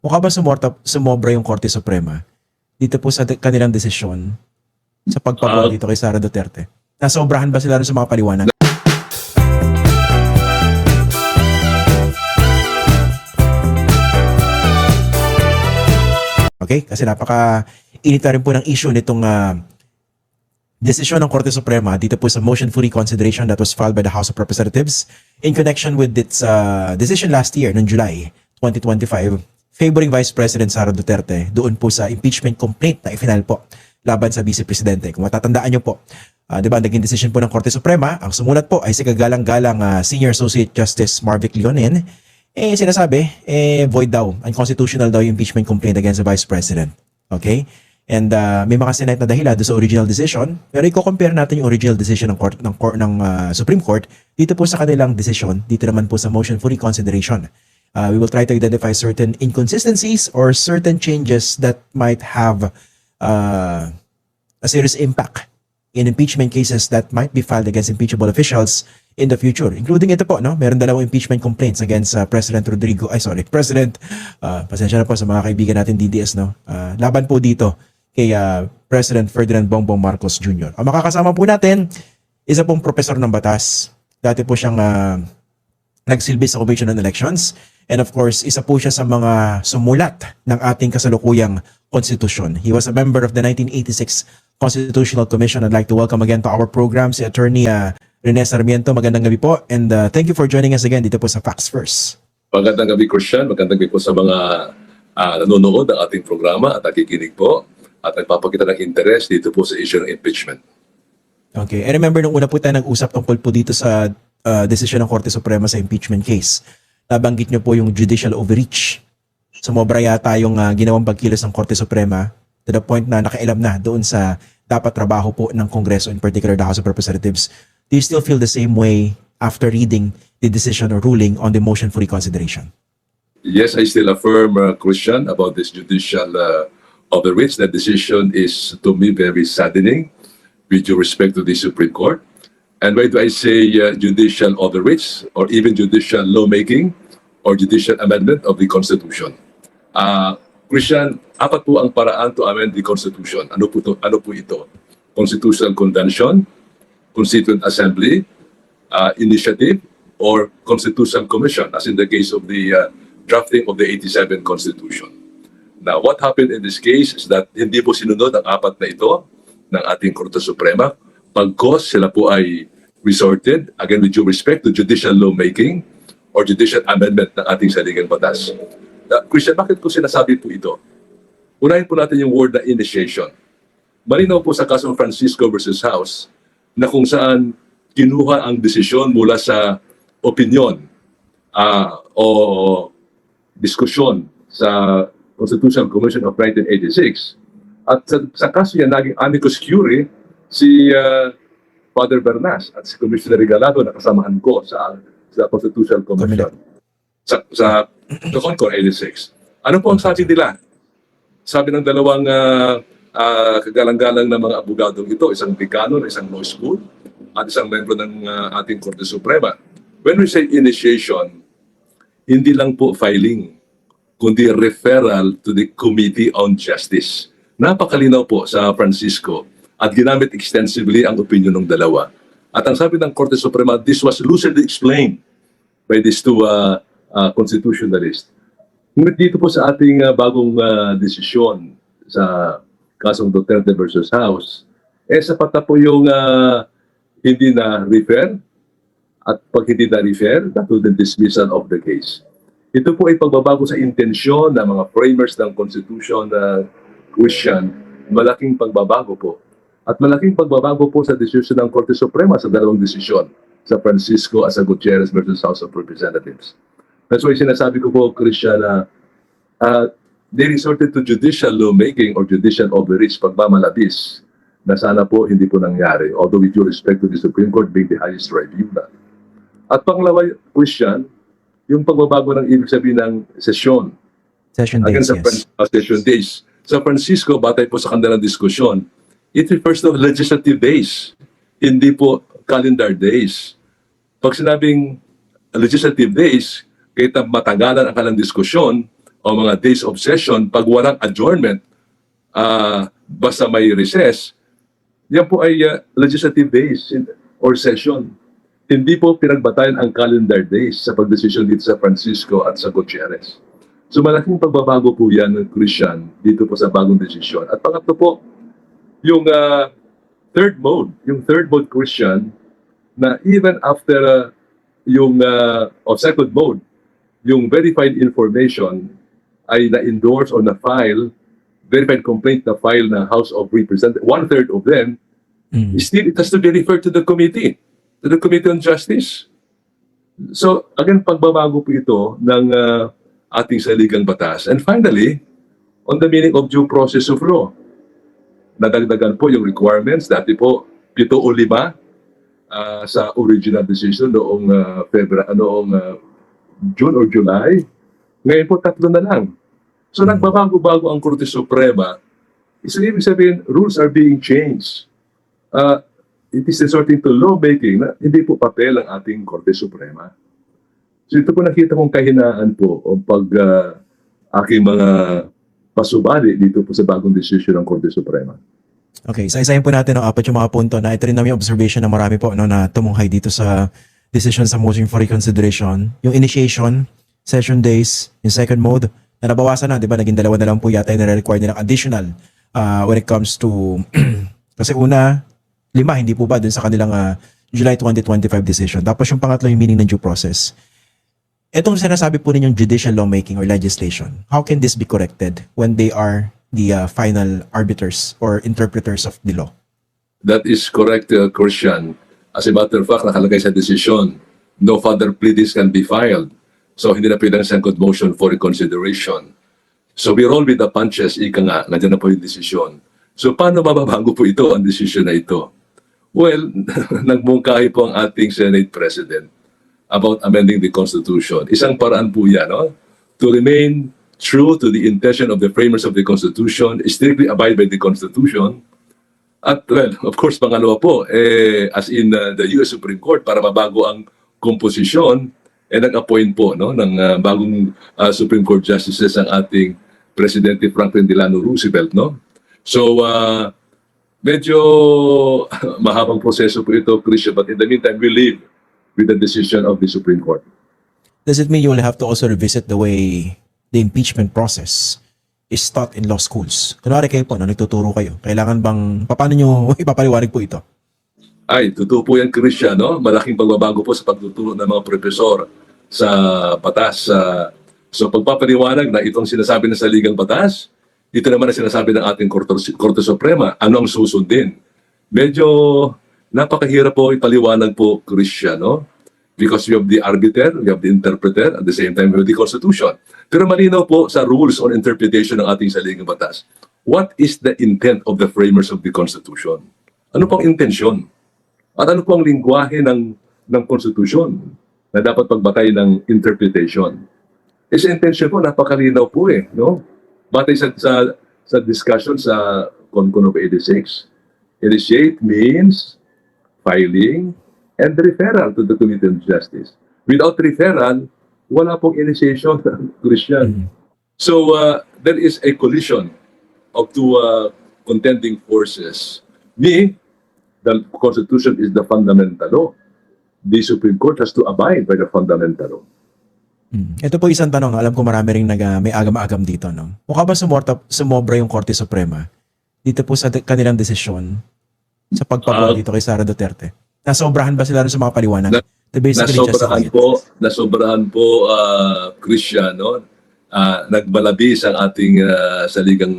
Mukha ba sumobra yung Korte Suprema dito po sa kanilang desisyon sa pagpabor dito kay Sara Duterte? Nasobrahan ba sila rin sa mga paliwanag? Okay? Kasi napaka-init na rin po ng issue nitong desisyon ng Korte Suprema dito po sa motion for reconsideration that was filed by the House of Representatives in connection with its decision last year, noong July 2025, favoring Vice President Sara Duterte doon po sa impeachment complaint na ifinal po laban sa Vice Presidente. Kung matatandaan nyo po, di ba, naging decision po ng Korte Suprema, ang sumulat po ay si kagalang-galang Senior Associate Justice Marvic Leonen, sinasabi, void daw, unconstitutional daw yung impeachment complaint against the Vice President. Okay? And may mga Senate na dahilan doon sa original decision, pero i-compare natin yung original decision ng Supreme Court dito po sa kanilang decision, dito naman po sa motion for reconsideration. We will try to identify certain inconsistencies or certain changes that might have a serious impact in impeachment cases that might be filed against impeachable officials in the future. Including ito po, no? Meron dalawang impeachment complaints against President pasensya na po sa mga kaibigan natin DDS, no? Laban po dito kay President Ferdinand Bongbong Marcos Jr. Ang makakasama po natin, isa pong profesor ng batas. Dati po siyang nagsilbi sa Commission on Elections. And of course, isa po siya sa mga sumulat ng ating kasalukuyang konstitusyon. He was a member of the 1986 Constitutional Commission. I'd like to welcome again to our program si Attorney Rene Sarmiento. Magandang gabi po, and thank you for joining us again dito po sa Facts First. Magandang gabi, Christian. Magandang gabi po sa mga nanonood ng ating programa at nakikinig po at nagpapakita ng interest dito po sa issue ng impeachment. Okay. I remember nung una po tayo nag-usap tungkol po dito sa desisyon ng Korte Suprema sa impeachment case. Nabanggit niyo po yung judicial overreach. Sumobra yata yung ginawang pagkilos ng Korte Suprema to the point na nakailam na doon sa dapat trabaho po ng Kongreso, in particular the House of Representatives. Do you still feel the same way after reading the decision or ruling on the motion for reconsideration? Yes, I still affirm, Christian, about this judicial overreach. That decision is, to me, very saddening with due respect to the Supreme Court. And why do I say judicial overreach or even judicial lawmaking or judicial amendment of the Constitution? Christian, apat po ang paraan to amend the Constitution. Ano po ito? Constitutional Convention, Constituent Assembly, Initiative, or Constitutional Commission, as in the case of the drafting of the 87 Constitution. Now, what happened in this case is that hindi po sinunod ang apat na ito ng ating Korte Suprema. Pagkos sila po ay resorted, again with due respect to judicial lawmaking or judicial amendment ng ating saligang batas. Christian, bakit ko sinasabi po ito? Unahin po natin yung word na initiation. Malinaw po sa kasong Francisco versus House na kung saan kinuha ang desisyon mula sa opinion o diskusyon sa Constitutional Commission of 1986. At sa kaso yan, naging amicus curiae si Father Bernas at si Commissioner Regalado na kasamahan ko sa Constitutional Commission sa Concor 86. Ano po ang sabi nila? Sabi ng dalawang kagalang-galang na mga abogadong ito, isang dekano na isang law school at isang membro ng ating Korte Suprema. When we say initiation, hindi lang po filing, kundi referral to the Committee on Justice. Napakalinaw po sa Francisco at ginamit extensively ang opinion ng dalawa. At ang sabi ng Korte Suprema, this was lucidly explained by these two constitutionalists. Ngunit dito po sa ating bagong desisyon sa kasong Duterte versus House, sapat na po yung hindi na refer at pag hindi na refer, that will the dismissal of the case. Ito po ay pagbabago sa intensyon ng mga framers ng Constitution na Christian, malaking pagbabago po. At malaking pagbabago po sa desisyon ng Korte Suprema sa dalawang desisyon, sa Francisco at sa Gutierrez versus House of Representatives. That's why sinasabi ko po, Christian, na they resorted to judicial lawmaking or judicial overreach, pagmamalabis, na sana po hindi po nangyari, although with due respect to the Supreme Court being the highest tribunal. At pangalawa, Christian, yung pagbabago ng ibig sabihin ng session. Session days, yes. Session days. Sa Francisco, batay po sa kanilang diskusyon, it refers to legislative days, hindi po calendar days. Pag sinabing legislative days, kahit na matagalan ang kanilang diskusyon, o mga days of session pag walang adjournment, basta may recess, yan po ay legislative days or session. Hindi po pinagbatayan ang calendar days sa pagdesisyon dito sa Francisco at sa Gutierrez. So malaking pagbabago po yan ng Christian dito po sa bagong desisyon. At pangatlo po, yung third mode Christian, na even after or second mode, yung verified information ay na-endorse or na-file, verified complaint na file na House of Representatives, one-third of them, still it has to be referred to the Committee on Justice. So, again, pagbabago po ito ng ating saligang batas. And finally, on the meaning of due process of law, nadagdagan po yung requirements. Dati po, 7 o 5 sa original decision noong June or July. Ngayon po, 3 na lang. So, nagbabago-bago ang Korte Suprema. So, ibig sabihin, rules are being changed. It is resorting to lawmaking na hindi po papel ang ating Korte Suprema. So, ito po nakita kong kahinaan po o pag aking mga pasubali dito po sa bagong desisyon ng Korte Suprema. Okay, isa-isahin po natin ang apat yung mga punto na ito rin namin yung observation na marami po na tumunghay dito sa decision sa motion for reconsideration. Yung initiation, session days, yung second mode, na nabawasan na, di ba? Naging 2 na lang po yata yung nare-require nilang additional when it comes to, kasi una, 5, hindi po ba dun sa kanilang July 2025 decision. Tapos yung pangatlo yung meaning ng due process. Itong sinasabi po ninyong judicial lawmaking or legislation, how can this be corrected when they are the final arbiters or interpreters of the law? That is correct, Christian. As a matter of fact, nakalagay sa decision, no further pleadings can be filed. So, hindi na pwedeng second motion for reconsideration. So, we roll with the punches, ika nga, nandiyan na po yung desisyon. So, paano mababago po ito, ang desisyon na ito? Well, nagmungkahi po ang ating Senate President about amending the Constitution. Isang paraan po yan, no? To remain true to the intention of the framers of the Constitution, strictly abide by the Constitution. At, well, of course, pangalawa po, as in the U.S. Supreme Court, para mabago ang komposisyon, nag-appoint po ng bagong Supreme Court Justices ang ating Presidente Franklin Delano Roosevelt. No? So, medyo mahabang proseso po ito, Christian, but in the meantime, we live with the decision of the Supreme Court. Does it mean you will have to also revisit the way the impeachment process is taught in law schools? Kunwari kayo po, nagtuturo kayo, kailangan bang, paano nyo ipapaliwanag po ito? Ay, totoo po yan, Christian, no? Malaking pagbabago po sa pagtuturo ng mga profesor sa batas. So, pagpapaliwanag na itong sinasabi na sa Ligang Batas, ito naman ang sinasabi ng ating Korte Suprema, ano ang susundin? Medyo napakahirap po ipaliwanag po, Christian, no? Because we have the arbiter, we have the interpreter, at the same time we have the Constitution. Pero malinaw po sa rules on interpretation ng ating saligang batas. What is the intent of the framers of the Constitution? Ano pong intensyon? At ano pong lingwahe ng Constitution na dapat pagbatay ng interpretation? Sa intention po, napakalinaw po no? Batay sa discussion sa Concon of 86. Initiate means filing and referral to the Committee on Justice. Without referral, wala pong initiation, Christian. So, there is a collision of two contending forces. The Constitution is the fundamental law. The Supreme Court has to abide by the fundamental law. Ito po isang tanong, alam ko marami rin may agam-agam dito. No? Mukha ba sumobra yung Korte Suprema dito po sa kanilang desisyon sa pagpabor dito kay Sara Duterte? Nasobrahan ba sila rin sa mga paliwanag? Nasobrahan po, Christian, no? Nagbalabis ang ating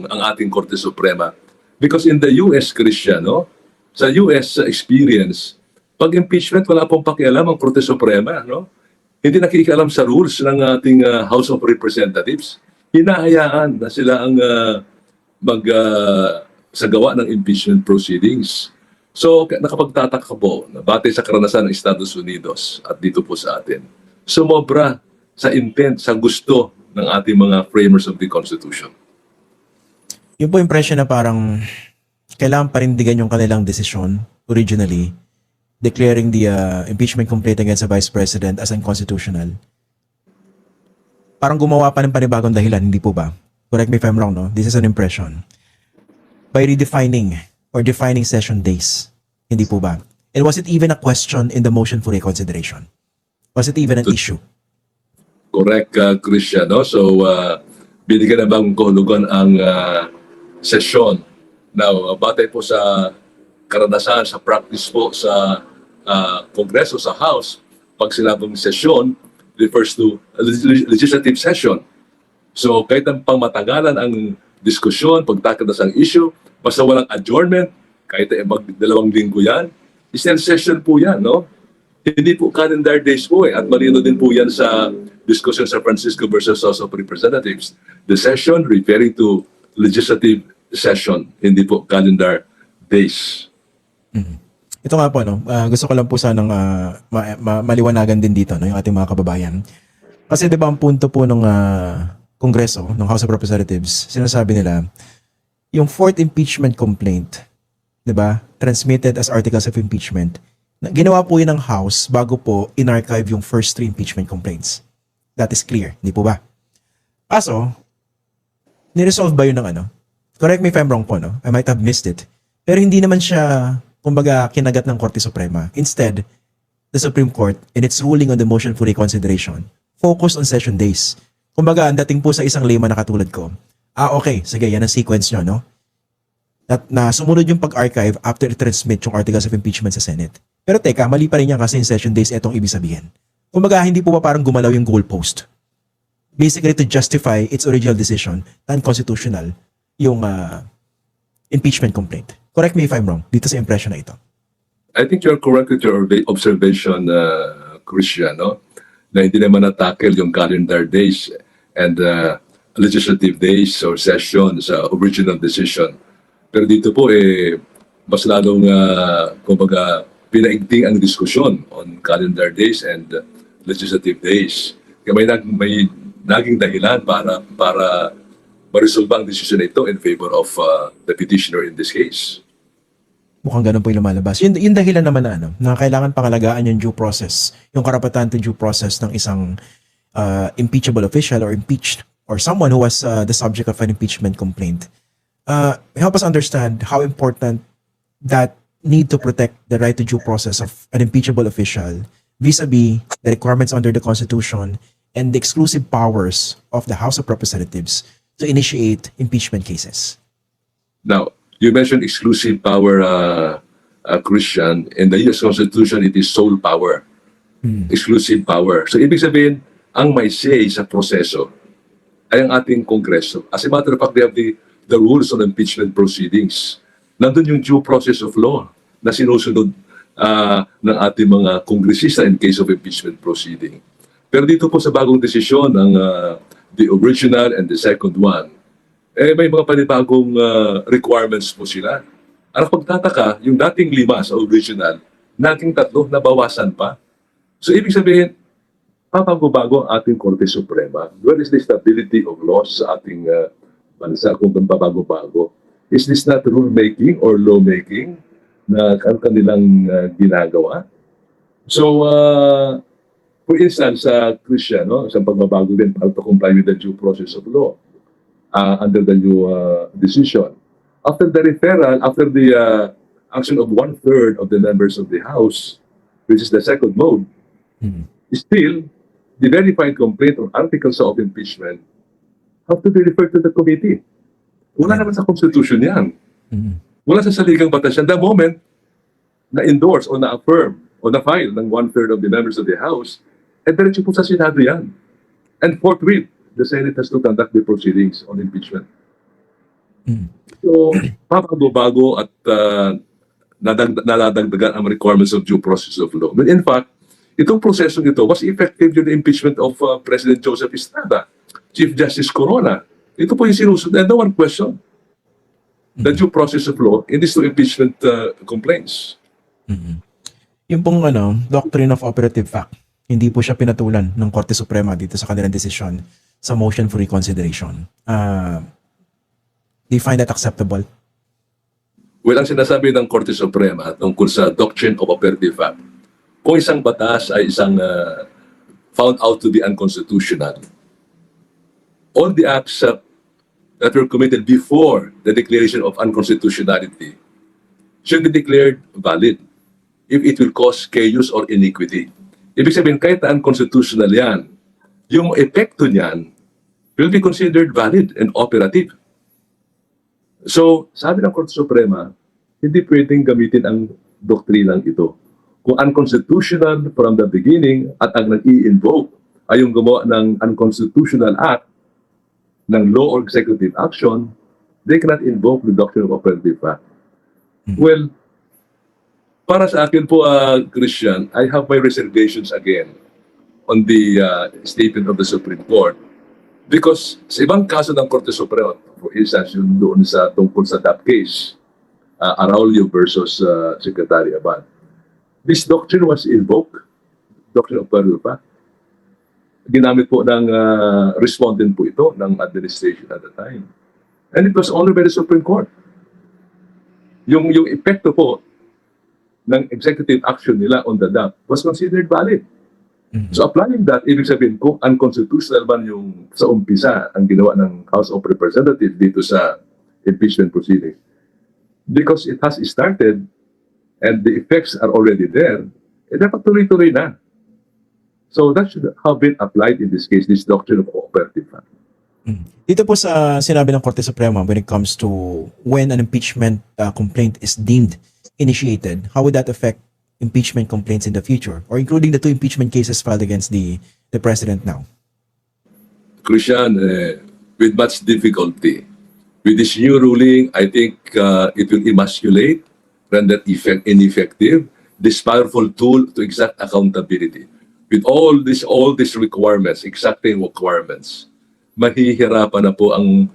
ang ating Korte Suprema. Because in the US, Christian, no? Sa US experience, pag impeachment, wala pong pakialam ang Korte Suprema, no? Hindi nakikialam sa rules ng ating House of Representatives. Hinahayaan na sila ang sagawa ng impeachment proceedings. So, nakapagtataka po, batay sa karanasan ng Estados Unidos at dito po sa atin, sumobra sa intent, sa gusto ng ating mga framers of the Constitution. Yung po impression na parang kailangan parindigan yung kanilang desisyon originally, declaring the impeachment complaint against the Vice President as unconstitutional. parang gumawa pa ng panibagong dahilan, hindi po ba? Correct me if I'm wrong, no? This is an impression. By redefining or defining session days, hindi po ba? And was it even a question in the motion for reconsideration? Was it even an issue? Correct, Christian. No? So, binigyan na bagong kahulugan ang sesyon. Now, batay po sa karanasan, sa practice po sa Kongreso, sa House, pag sinabing sesyon, refers to legislative session. So, kahit ang pangmatagalan ang diskusyon, pagtakad na sa issue, basta walang adjournment, kahit mag-2 linggo yan, still session po yan, no? Hindi po calendar days po eh. At marino din po yan sa discussion sa Francisco versus House of Representatives. The session referring to legislative session, hindi po calendar days. Ito nga po, no? Gusto ko lang po sanang maliwanagan din dito, no? Yung ating mga kababayan. Kasi di ba ang punto po ng Kongreso, ng House of Representatives, sinasabi nila, yung fourth impeachment complaint, di ba, transmitted as articles of impeachment, ginawa po yun ng House bago po in-archive yung first 3 impeachment complaints. That is clear, di po ba? Kaso, niresolve ba yun ng ano? Correct me if I'm wrong po, no? I might have missed it. Pero hindi naman siya, kumbaga, kinagat ng Korte Suprema. Instead, the Supreme Court, in its ruling on the motion for reconsideration, focused on session days. Kumbaga, ang dating po sa isang layman na katulad ko, okay, sige, yan ang sequence nyo, no? At na sumunod yung pag-archive after i-transmit yung articles of impeachment sa Senate. Pero teka, mali pa rin yan kasi in session days, etong ibig sabihin. Kumbaga, hindi po ba parang gumalaw yung goalpost? Basically, to justify its original decision, unconstitutional, yung impeachment complaint. Correct me if I'm wrong, dito sa impression na ito. I think you're correct with your observation, Christian, no? Na hindi naman na-tackle yung calendar days and legislative days or session sa original decision. Pero dito po, mas lalong, kumbaga, pinaigting ang diskusyon on calendar days and legislative days. Kaya may naging dahilan para ma-resolve ang decision na ito in favor of the petitioner in this case. Mukhang ganun po yung lumalabas. Yung dahilan naman na, na kailangan pangalagaan yung due process, yung karapatan to due process ng isang impeachable official or impeached or someone who was the subject of an impeachment complaint. Help us understand how important that need to protect the right to due process of an impeachable official vis-a-vis the requirements under the Constitution and the exclusive powers of the House of Representatives to initiate impeachment cases. Now, you mentioned exclusive power, Christian. In the U.S. Constitution, it is sole power. Exclusive power. So, ibig sabihin, ang may say sa proseso ay ang ating Kongreso. As a matter of fact, they have the rules on impeachment proceedings. Nandun yung due process of law na sinusunod ng ating mga kongresista in case of impeachment proceeding. Pero dito po sa bagong desisyon ng the original and the second one, may mga panibagong requirements po sila. Ang pagtataka, yung dating 5 sa original, naging 3, nabawasan pa. So, ibig sabihin, papago-bago ang ating Korte Suprema. Where is the stability of laws sa ating bansa kung papago-bago? Is this not rule-making or law-making na kanilang ginagawa? So, for instance, sa Christian, isang pagbabago din para to comply with the due process of law under the new decision. After the referral, after the action of 1/3 of the members of the House, which is the second mode, still, the verified complaint or articles of impeachment have to be referred to the committee. Wala naman sa Constitution yan. Wala sa saligang batas yan. The moment na-endorse o na-affirm o na-file ng 1/3 of the members of the House, diretso po sa Senado yan. And forthwith, the Senate has to conduct the proceedings on impeachment. So, papago-bago at naladagdagan ang requirements of due process of law. But in fact, itong prosesong ito was effective yung impeachment of President Joseph Estrada, Chief Justice Corona. Ito po yung sinusunod. And no one question the due process of law in these 2 impeachment complaints. Yung pong doctrine of operative fact, hindi po siya pinatulan ng Korte Suprema dito sa kanilang desisyon sa motion for reconsideration. Do you find that acceptable? Well, ang sinasabi ng Korte Suprema tungkol sa doctrine of operative fact, kung isang batas ay isang found out to be unconstitutional, all the acts that were committed before the declaration of unconstitutionality should be declared valid if it will cause chaos or iniquity. Ibig sabihin, kahit na unconstitutional yan, yung epekto niyan will be considered valid and operative. So, sabi ng Korte Suprema, hindi pwedeng gamitin ang doktrinang ito. Kung unconstitutional from the beginning at ang nag-i-invoke ay yung gumawa ng unconstitutional act ng law or executive action, they cannot invoke the doctrine of operative fact. Well, para sa akin po, Christian, I have my reservations again on the statement of the Supreme Court because sa ibang kaso ng Korte Suprema, for instance, yung doon sa tungkol sa that case, Araulio versus Secretary Abad, this doctrine was invoked, doctrine of operative fact. Ginamit po ng respondent po ito ng administration at the time. And it was honored by the Supreme Court. Yung epekto po ng executive action nila on the DAP was considered valid. So applying that, ibig sabihin kung unconstitutional man yung sa umpisa ang ginawa ng House of Representatives dito sa impeachment proceeding, because it has started and the effects are already there, dapat tuloy-tuloy na. So that should have been applied in this case, this doctrine of operative fact. Dito po sa sinabi ng Korte Suprema when it comes to when an impeachment complaint is deemed initiated, how would that affect impeachment complaints in the future, or including the 2 impeachment cases filed against the president now? Christian, with much difficulty. With this new ruling, I think it will emasculate, render ineffective, this powerful tool to exact accountability. With all these requirements, exacting requirements, mahihirapan na po ang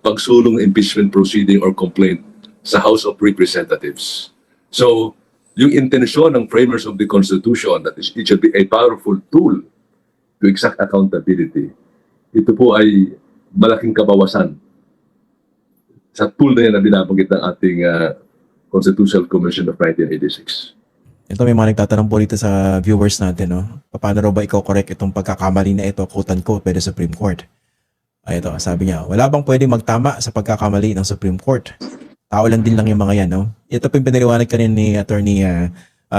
pagsulong impeachment proceeding or complaint sa House of Representatives. So, yung intensyon ng framers of the Constitution that it should be a powerful tool to exact accountability, ito po ay malaking kabawasan sa tool na yan na binabanggit ng ating Constitutional Commission of 1986. Ito may mga nagtatanong po dito sa viewers natin, no? Paano raw ba ikaw correct itong pagkakamali na ito, quote-unquote, by the Supreme Court? Ay, ito, sabi niya, wala bang pwedeng magtama sa pagkakamali ng Supreme Court? Tao lang din lang yung mga yan, no? Ito po yung pinaliwanag kanina ni Attorney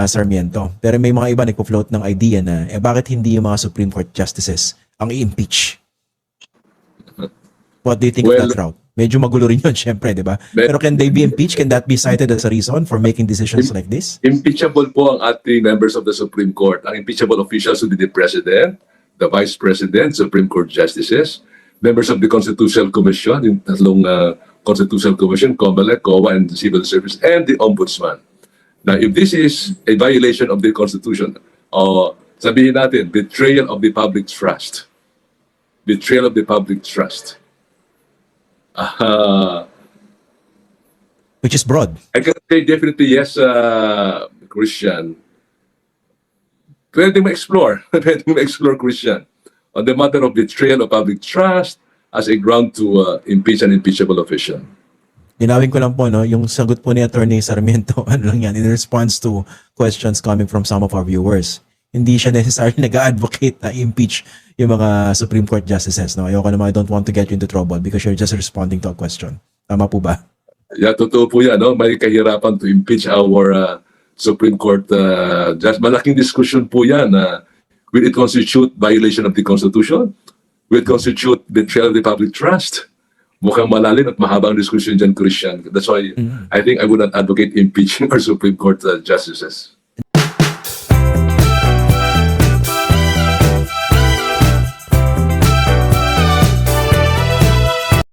Sarmiento. Pero may mga iba nagpo-float ng idea na, bakit hindi yung mga Supreme Court justices ang i-impeach? What do you think of that route? Medyo magulo rin yun, syempre, di ba? Pero can they be impeached? Can that be cited as a reason for making decisions like this? Impeachable po ang ating members of the Supreme Court. Ang impeachable officials would be the President, the Vice President, Supreme Court Justices, members of the Constitutional Commission, yung tatlong Constitutional Commission, COMELEC, COA, and the Civil Service, and the Ombudsman. Now, if this is a violation of the Constitution, sabihin natin, betrayal of the public trust. Betrayal of the public trust. Which is broad. I can say definitely yes, Christian. Pwede mo explore. Pwede mo explore, Christian, on the matter of betrayal of public trust as a ground to impeach an impeachable official. Linawin ko lang po, no, yung sagot po ni Attorney Sarmiento, ano lang yan, in response to questions coming from some of our viewers. Hindi siya necessarily nag-advocate na impeach yung mga Supreme Court justices. No? Ayoko naman, I don't want to get you into trouble because you're just responding to a question. Tama po ba? Yeah, totoo po yan. No? May kahirapan to impeach our Supreme Court judge. Malaking discussion po yan. Will it constitute violation of the Constitution? Will it constitute betrayal of the public trust? Mukhang malalim at mahabang discussion dyan, Christian. That's why I think I would not advocate impeaching our Supreme Court justices.